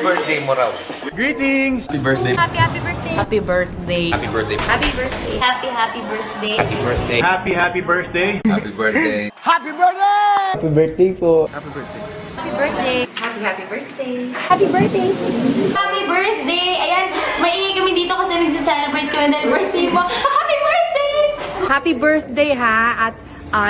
birthday mo raw. Greetings! Happy birthday. Happy birthday. Happy birthday. Happy birthday. Happy birthday. Happy birthday. Happy birthday. Happy birthday! Happy birthday. Happy birthday! Happy birthday po. Happy birthday. Happy birthday. Happy birthday. Happy birthday. Happy birthday! Ayan, maingay kami dito kasi nagsa-celebrate kami dahil birthday mo. Happy birthday! Happy birthday ha, at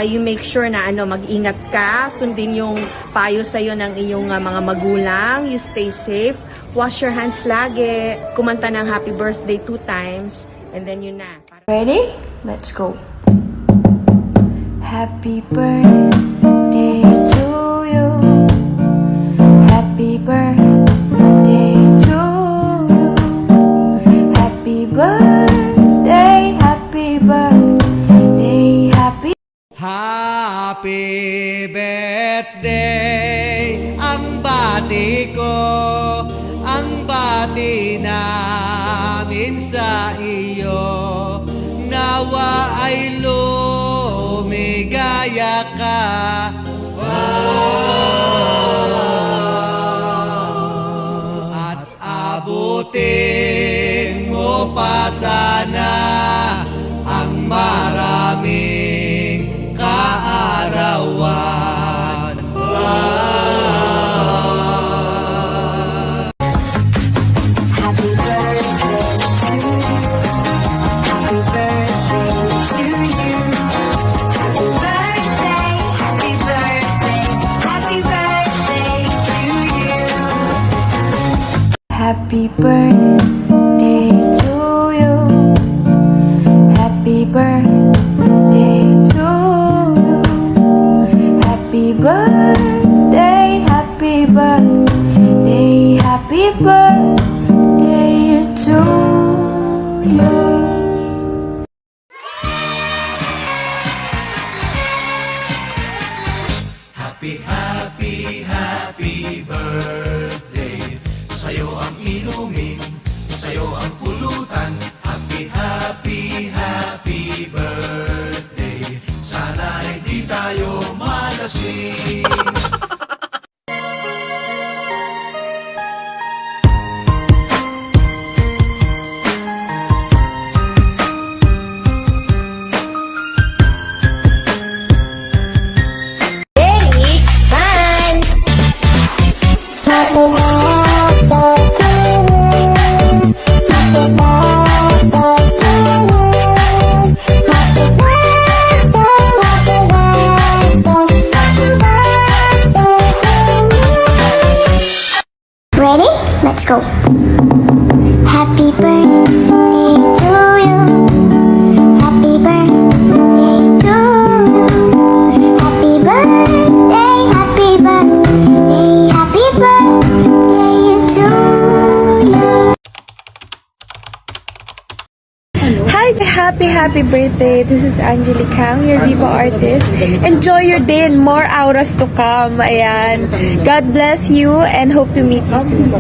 you make sure na mag-ingat ka, sundin yung payo sa'yo ng iyong mga magulang, you stay safe, wash your hands lagi, kumanta ng happy birthday 2 times, and then yun na. Ready? Let's go. Happy birthday to you. Happy birthday to you. Happy birthday, happy birthday, happy. Happy birthday, ang bati ko, ang bati namin sa iyo. Nawa ay lumigaya ka. At abutin mo pa sana ang maraming kaarawan. Happy birthday to you. Happy birthday to you. Happy birthday, happy birthday, happy birthday to you. Happy birthday to you. Happy birthday to you. Happy birthday, happy birthday, happy birthday to you. Happy birthday. Sa'yo ang inumin, sa'yo ang pulutan. Happy birthday. Sana hindi tayo malasing. Ready? Fun. Ready? Let's go. Happy birthday to you. Happy birthday to you. Happy birthday, happy birthday, happy birthday to you. Hi, happy birthday. This is Angelique Kang, your Viva artist. Enjoy your day and more auras to come. Ayan. God bless you and hope to meet you soon.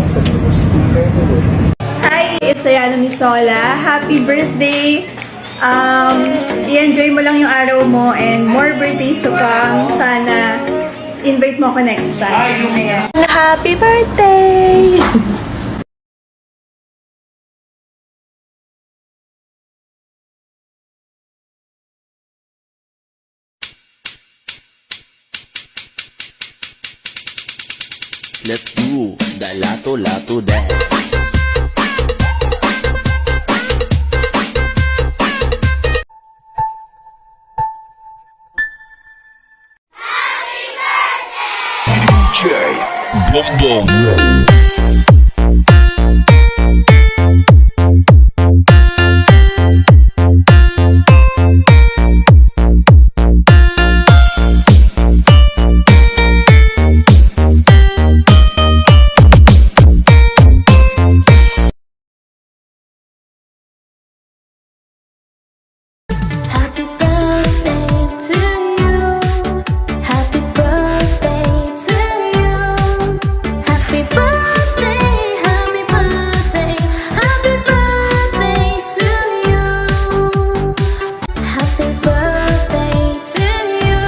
Hi, it's Ayana Misola. Happy birthday! I-enjoy mo lang yung araw mo and more birthdays to come. Sana invite mo ako next time. Ayan. Happy birthday! Let's do the lato dance. DJ Boom Boom. Happy birthday to you. Happy birthday to you. Happy birthday, happy birthday, happy birthday to you. Happy birthday to you.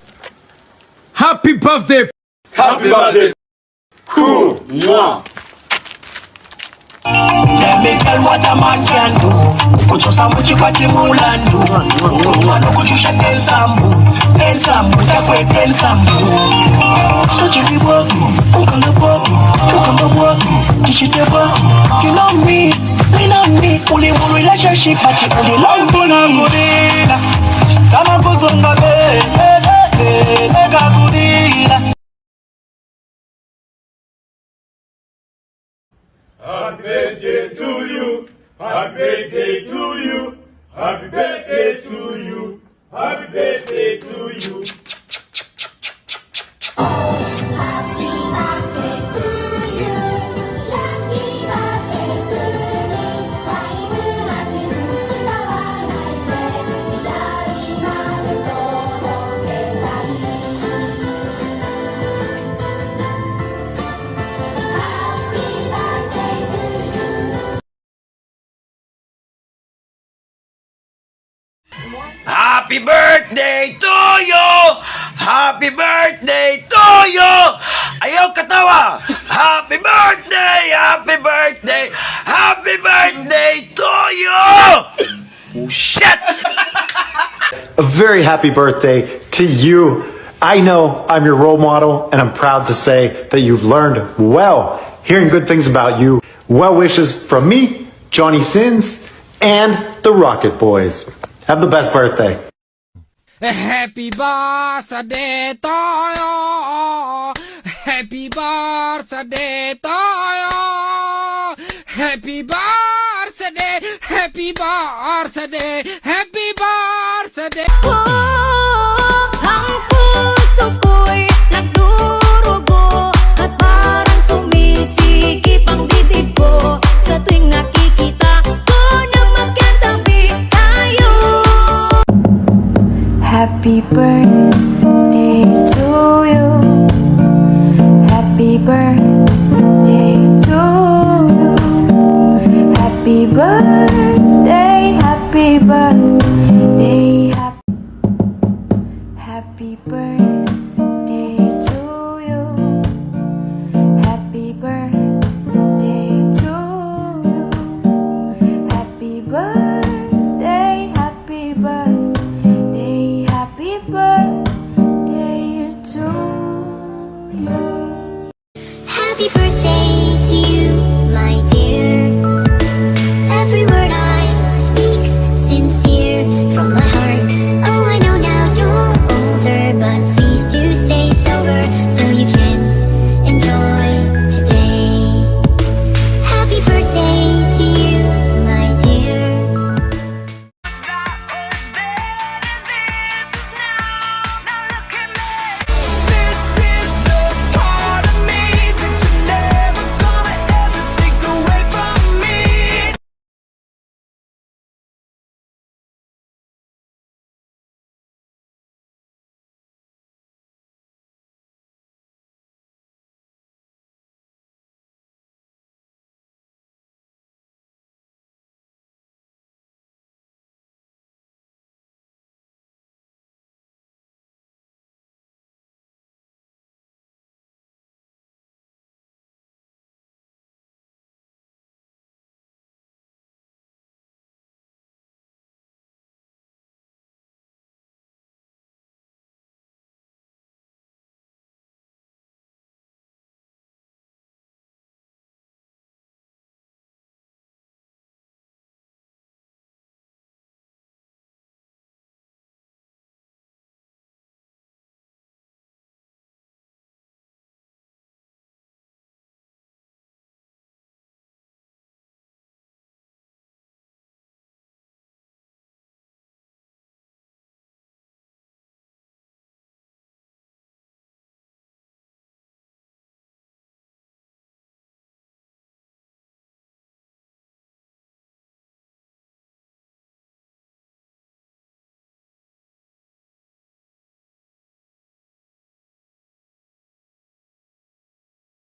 Happy birthday! Happy birthday. Cool! Mwah! Tell me, girl, what a man can do. Kuchosa muchikwati mulandu. Ukurumano kuchusha tensambu takwe tensambu. So chiliwa, ukalapa, ukamabwa, tichiteba. You know me, lean on me. Uli mu relationship, but you only love me. Tama kuzonga lega gudira. Happy birthday to you. Happy birthday to you. Happy birthday to you. Happy birthday to you. Happy birthday to you! Happy birthday to you! Ayaw katawa! Happy birthday! Happy birthday! Happy birthday to you! Oh shit! A very happy birthday to you. I know I'm your role model, and I'm proud to say that you've learned well. Hearing good things about you. Well wishes from me, Johnny Sins, and the Rocket Boys. Have the best birthday. Happy birthday to you. Happy birthday to you. Happy birthday. Happy birthday. Happy birthday. Ang puso ko'y nagdurugo at parang sumisikip ang dibdib ko sa tuwing nakikita ko na magkatabi tayo. Happy birthday to you. Happy birthday to you. Happy birthday.